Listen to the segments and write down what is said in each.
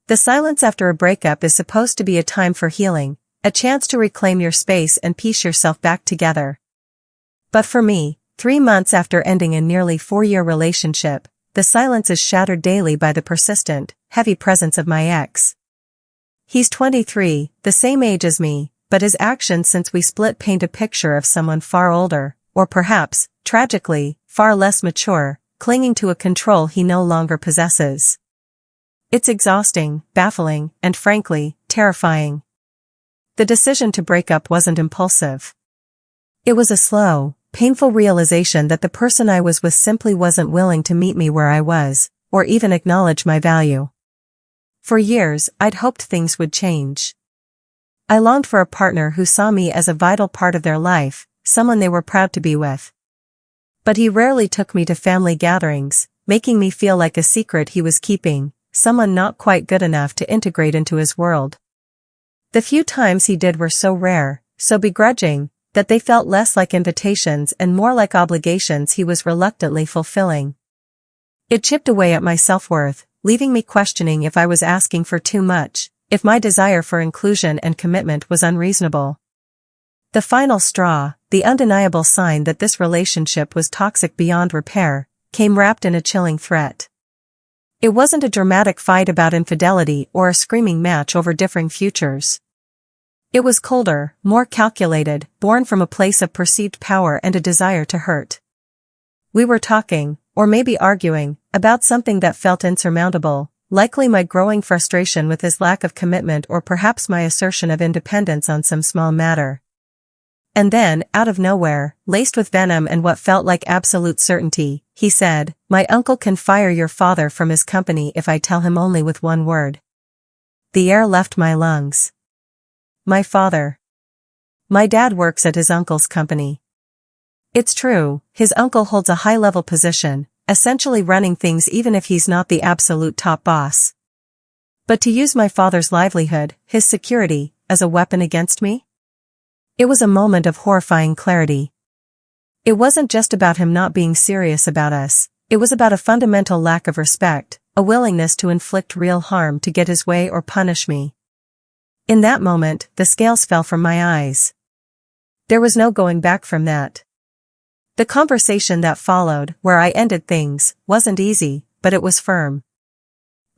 The silence after a breakup is supposed to be a time for healing, a chance to reclaim your space and piece yourself back together. But for me, 3 months after ending a nearly 4-year relationship, the silence is shattered daily by the persistent, heavy presence of my ex. He's 23, the same age as me, but his actions since we split paint a picture of someone far older, or perhaps, tragically, far less mature, clinging to a control he no longer possesses. It's exhausting, baffling, and frankly, terrifying. The decision to break up wasn't impulsive. It was a slow, painful realization that the person I was with simply wasn't willing to meet me where I was, or even acknowledge my value. For years, I'd hoped things would change. I longed for a partner who saw me as a vital part of their life, someone they were proud to be with. But he rarely took me to family gatherings, making me feel like a secret he was keeping, someone not quite good enough to integrate into his world. The few times he did were so rare, so begrudging, that they felt less like invitations and more like obligations he was reluctantly fulfilling. It chipped away at my self-worth, leaving me questioning if I was asking for too much, if my desire for inclusion and commitment was unreasonable. The final straw, the undeniable sign that this relationship was toxic beyond repair, came wrapped in a chilling threat. It wasn't a dramatic fight about infidelity or a screaming match over differing futures. It was colder, more calculated, born from a place of perceived power and a desire to hurt. We were talking, or maybe arguing, about something that felt insurmountable, likely my growing frustration with his lack of commitment or perhaps my assertion of independence on some small matter. And then, out of nowhere, laced with venom and what felt like absolute certainty, he said, "My uncle can fire your father from his company if I tell him only with one word." The air left my lungs. My father. My dad works at his uncle's company. It's true, his uncle holds a high-level position, essentially running things even if he's not the absolute top boss. But to use my father's livelihood, his security, as a weapon against me? It was a moment of horrifying clarity. It wasn't just about him not being serious about us, it was about a fundamental lack of respect, a willingness to inflict real harm to get his way or punish me. In that moment, the scales fell from my eyes. There was no going back from that. The conversation that followed, where I ended things, wasn't easy, but it was firm.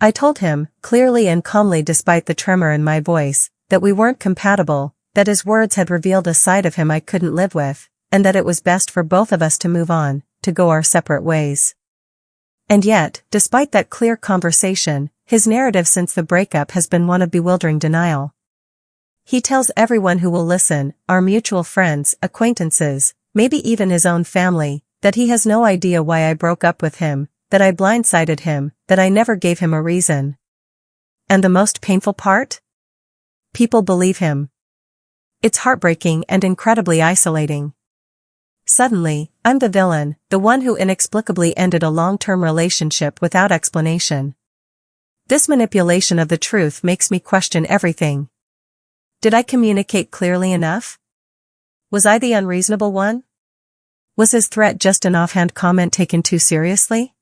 I told him, clearly and calmly despite the tremor in my voice, that we weren't compatible, that his words had revealed a side of him I couldn't live with, and that it was best for both of us to move on, to go our separate ways. And yet, despite that clear conversation, his narrative since the breakup has been one of bewildering denial. He tells everyone who will listen, our mutual friends, acquaintances, maybe even his own family, that he has no idea why I broke up with him, that I blindsided him, that I never gave him a reason. And the most painful part? People believe him. It's heartbreaking and incredibly isolating. Suddenly, I'm the villain, the one who inexplicably ended a long-term relationship without explanation. This manipulation of the truth makes me question everything. Did I communicate clearly enough? Was I the unreasonable one? Was his threat just an offhand comment taken too seriously?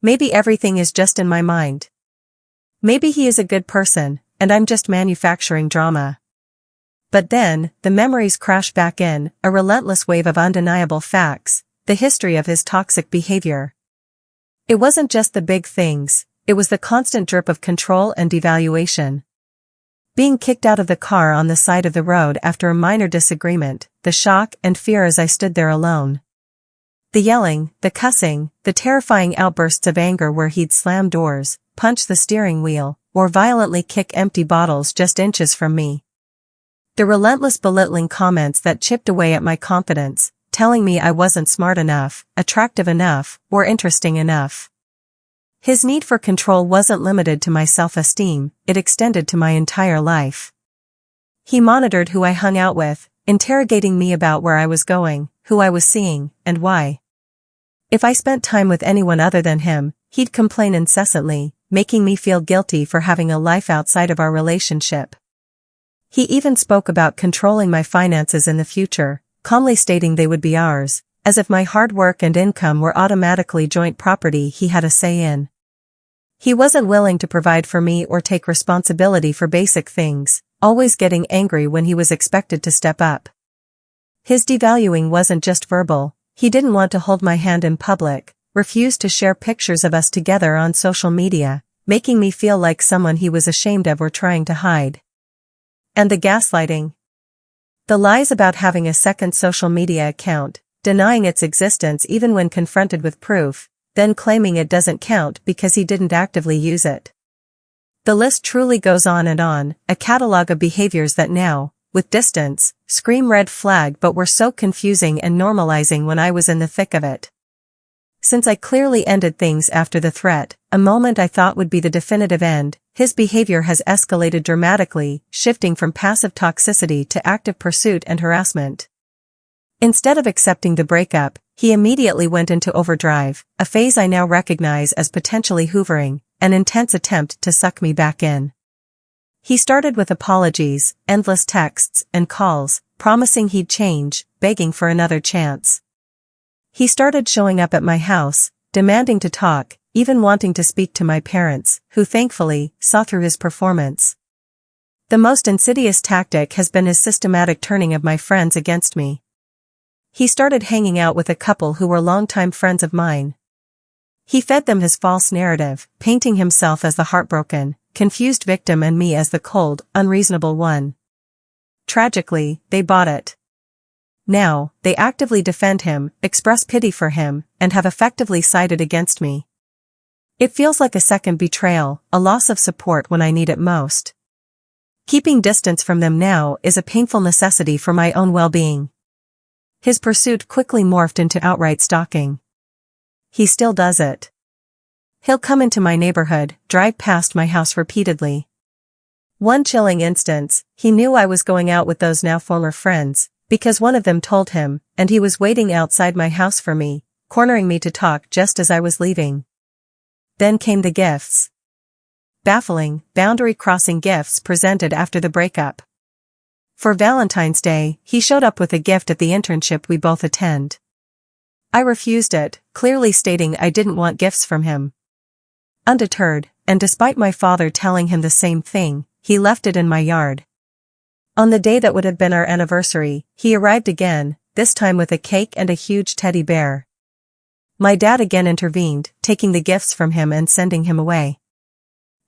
Maybe everything is just in my mind. Maybe he is a good person, and I'm just manufacturing drama. But then, the memories crash back in, a relentless wave of undeniable facts, the history of his toxic behavior. It wasn't just the big things, it was the constant drip of control and devaluation. Being kicked out of the car on the side of the road after a minor disagreement, the shock and fear as I stood there alone. The yelling, the cussing, the terrifying outbursts of anger where he'd slam doors, punch the steering wheel, or violently kick empty bottles just inches from me. The relentless belittling comments that chipped away at my confidence, telling me I wasn't smart enough, attractive enough, or interesting enough. His need for control wasn't limited to my self-esteem, it extended to my entire life. He monitored who I hung out with, interrogating me about where I was going, who I was seeing, and why. If I spent time with anyone other than him, he'd complain incessantly, making me feel guilty for having a life outside of our relationship. He even spoke about controlling my finances in the future, calmly stating they would be ours, as if my hard work and income were automatically joint property he had a say in. He wasn't willing to provide for me or take responsibility for basic things, always getting angry when he was expected to step up. His devaluing wasn't just verbal, he didn't want to hold my hand in public, refused to share pictures of us together on social media, making me feel like someone he was ashamed of or trying to hide. And the gaslighting. The lies about having a second social media account, denying its existence even when confronted with proof, then claiming it doesn't count because he didn't actively use it. The list truly goes on, a catalog of behaviors that now, with distance, scream red flag but were so confusing and normalizing when I was in the thick of it. Since I clearly ended things after the threat, a moment I thought would be the definitive end, his behavior has escalated dramatically, shifting from passive toxicity to active pursuit and harassment. Instead of accepting the breakup, he immediately went into overdrive, a phase I now recognize as potentially hoovering, an intense attempt to suck me back in. He started with apologies, endless texts and calls, promising he'd change, begging for another chance. He started showing up at my house, demanding to talk, even wanting to speak to my parents, who thankfully saw through his performance. The most insidious tactic has been his systematic turning of my friends against me. He started hanging out with a couple who were longtime friends of mine. He fed them his false narrative, painting himself as the heartbroken, confused victim and me as the cold, unreasonable one. Tragically, they bought it. Now, they actively defend him, express pity for him, and have effectively sided against me. It feels like a second betrayal, a loss of support when I need it most. Keeping distance from them now is a painful necessity for my own well-being. His pursuit quickly morphed into outright stalking. He still does it. He'll come into my neighborhood, drive past my house repeatedly. One chilling instance, he knew I was going out with those now former friends, because one of them told him, and he was waiting outside my house for me, cornering me to talk just as I was leaving. Then came the gifts. Baffling, boundary-crossing gifts presented after the breakup. For Valentine's Day, he showed up with a gift at the internship we both attend. I refused it, clearly stating I didn't want gifts from him. Undeterred, and despite my father telling him the same thing, he left it in my yard. On the day that would have been our anniversary, he arrived again, this time with a cake and a huge teddy bear. My dad again intervened, taking the gifts from him and sending him away.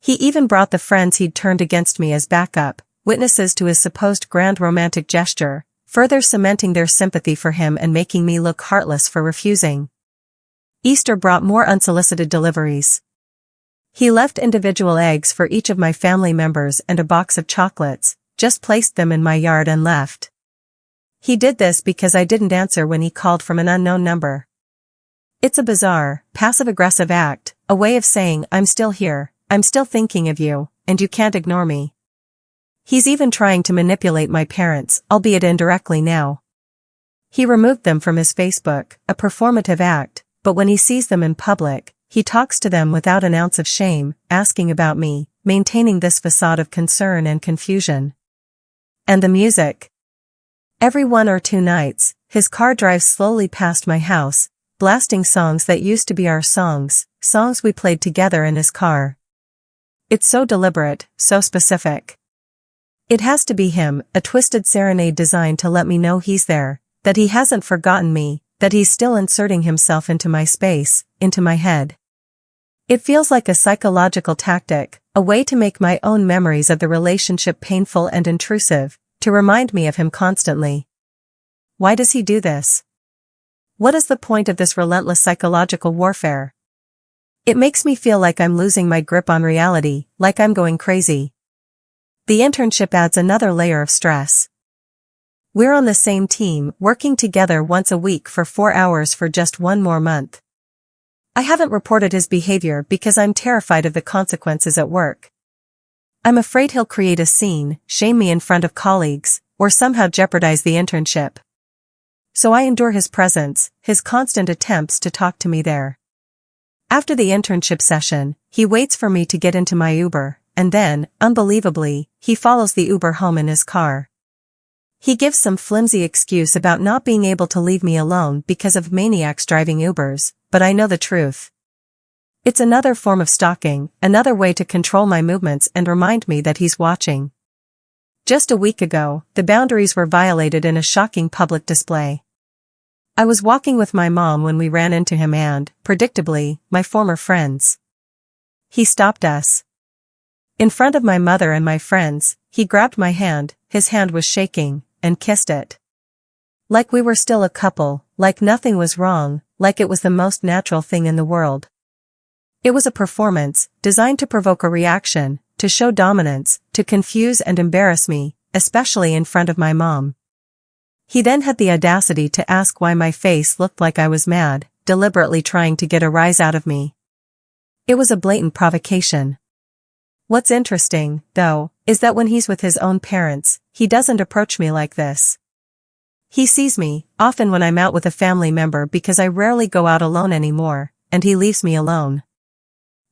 He even brought the friends he'd turned against me as backup, witnesses to his supposed grand romantic gesture, further cementing their sympathy for him and making me look heartless for refusing. Easter brought more unsolicited deliveries. He left individual eggs for each of my family members and a box of chocolates, just placed them in my yard and left. He did this because I didn't answer when he called from an unknown number. It's a bizarre, passive-aggressive act, a way of saying I'm still here, I'm still thinking of you, and you can't ignore me. He's even trying to manipulate my parents, albeit indirectly now. He removed them from his Facebook, a performative act, but when he sees them in public, he talks to them without an ounce of shame, asking about me, maintaining this facade of concern and confusion. And the music. Every 1 or 2 nights, his car drives slowly past my house, blasting songs that used to be our songs we played together in his car. It's so deliberate, so specific. It has to be him, a twisted serenade designed to let me know he's there, that he hasn't forgotten me, that he's still inserting himself into my space, into my head. It feels like a psychological tactic, a way to make my own memories of the relationship painful and intrusive, to remind me of him constantly. Why does he do this? What is the point of this relentless psychological warfare? It makes me feel like I'm losing my grip on reality, like I'm going crazy. The internship adds another layer of stress. We're on the same team, working together once a week for 4 hours for just 1 more month. I haven't reported his behavior because I'm terrified of the consequences at work. I'm afraid he'll create a scene, shame me in front of colleagues, or somehow jeopardize the internship. So I endure his presence, his constant attempts to talk to me there. After the internship session, he waits for me to get into my Uber, and then, unbelievably, he follows the Uber home in his car. He gives some flimsy excuse about not being able to leave me alone because of maniacs driving Ubers, but I know the truth. It's another form of stalking, another way to control my movements and remind me that he's watching. Just a week ago, the boundaries were violated in a shocking public display. I was walking with my mom when we ran into him and, predictably, my former friends. He stopped us. In front of my mother and my friends, he grabbed my hand, his hand was shaking, and kissed it. Like we were still a couple, like nothing was wrong, like it was the most natural thing in the world. It was a performance, designed to provoke a reaction, to show dominance, to confuse and embarrass me, especially in front of my mom. He then had the audacity to ask why my face looked like I was mad, deliberately trying to get a rise out of me. It was a blatant provocation. What's interesting, though, is that when he's with his own parents, he doesn't approach me like this. He sees me, often when I'm out with a family member because I rarely go out alone anymore, and he leaves me alone.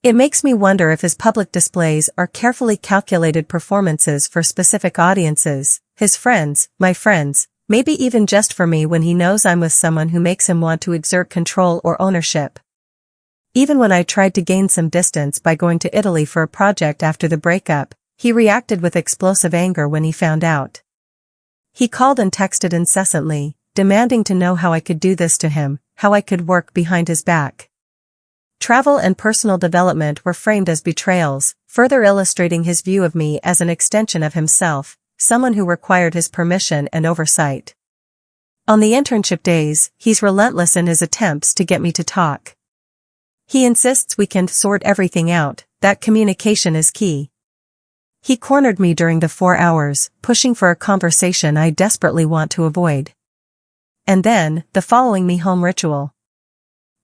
It makes me wonder if his public displays are carefully calculated performances for specific audiences, his friends, my friends, maybe even just for me when he knows I'm with someone who makes him want to exert control or ownership. Even when I tried to gain some distance by going to Italy for a project after the breakup, he reacted with explosive anger when he found out. He called and texted incessantly, demanding to know how I could do this to him, how I could work behind his back. Travel and personal development were framed as betrayals, further illustrating his view of me as an extension of himself, someone who required his permission and oversight. On the internship days, he's relentless in his attempts to get me to talk. He insists we can sort everything out, that communication is key. He cornered me during the 4 hours, pushing for a conversation I desperately want to avoid. And then, the following me home ritual.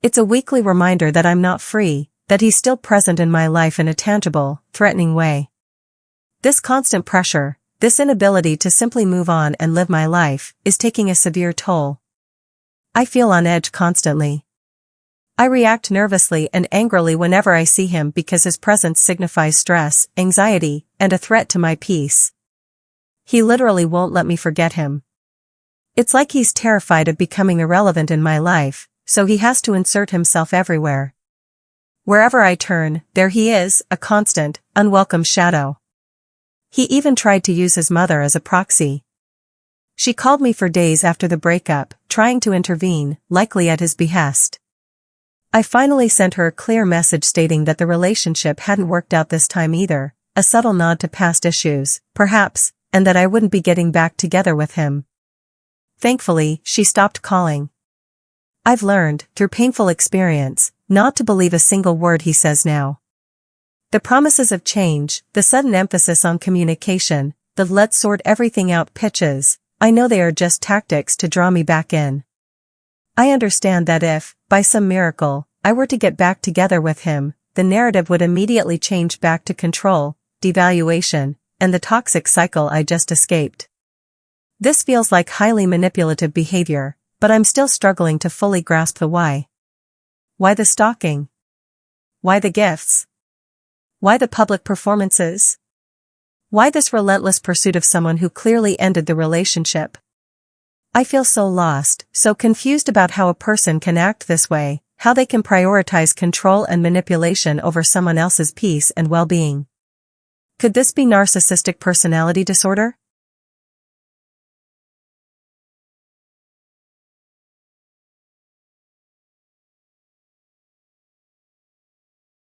It's a weekly reminder that I'm not free, that he's still present in my life in a tangible, threatening way. This constant pressure, this inability to simply move on and live my life, is taking a severe toll. I feel on edge constantly. I react nervously and angrily whenever I see him because his presence signifies stress, anxiety, and a threat to my peace. He literally won't let me forget him. It's like he's terrified of becoming irrelevant in my life, so he has to insert himself everywhere. Wherever I turn, there he is, a constant, unwelcome shadow. He even tried to use his mother as a proxy. She called me for days after the breakup, trying to intervene, likely at his behest. I finally sent her a clear message stating that the relationship hadn't worked out this time either, a subtle nod to past issues, perhaps, and that I wouldn't be getting back together with him. Thankfully, she stopped calling. I've learned, through painful experience, not to believe a single word he says now. The promises of change, the sudden emphasis on communication, the let's sort everything out pitches, I know they are just tactics to draw me back in. I understand that if, by some miracle, I were to get back together with him, the narrative would immediately change back to control, devaluation, and the toxic cycle I just escaped. This feels like highly manipulative behavior, but I'm still struggling to fully grasp the why. Why the stalking? Why the gifts? Why the public performances? Why this relentless pursuit of someone who clearly ended the relationship? I feel so lost, so confused about how a person can act this way, how they can prioritize control and manipulation over someone else's peace and well-being. Could this be narcissistic personality disorder?